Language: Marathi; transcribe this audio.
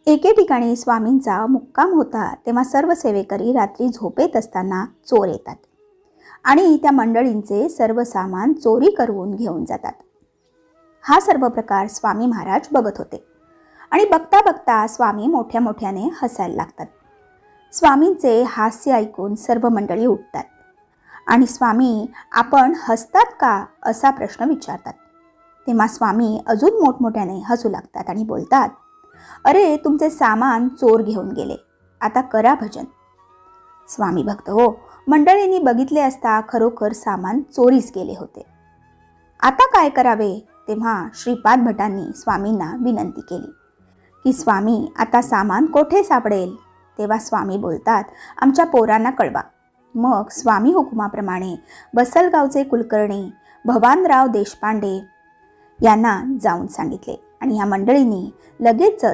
एके ठिकाणी स्वामींचा मुक्काम होता तेव्हा सर्व सेवेकरी रात्री झोपेत असताना चोर येतात आणि त्या मंडळींचे सर्व सामान चोरी करून घेऊन जातात. हा सर्व प्रकार स्वामी महाराज बघत होते आणि बघता बघता स्वामी मोठ्या मोठ्याने हसायला लागतात. स्वामींचे हास्य ऐकून सर्व मंडळी उठतात आणि स्वामी आपण हसतात का असा प्रश्न विचारतात. तेव्हा स्वामी अजून मोठमोठ्याने हसू लागतात आणि बोलतात, अरे तुमचे सामान चोर घेऊन गेले, आता करा भजन. स्वामी भक्त हो, मंडळींनी बघितले असता खरोखर सामान चोरीस गेले होते. आता काय करावे? तेव्हा श्रीपाद भटांनी स्वामींना विनंती केली की स्वामी आता सामान कोठे सापडेल? तेव्हा स्वामी बोलतात, आमच्या पोरांना कळवा. मग स्वामी हुकुमाप्रमाणे बसलगावचे कुलकर्णी भवानराव देशपांडे यांना जाऊन सांगितले आणि या मंडळींनी लगेचच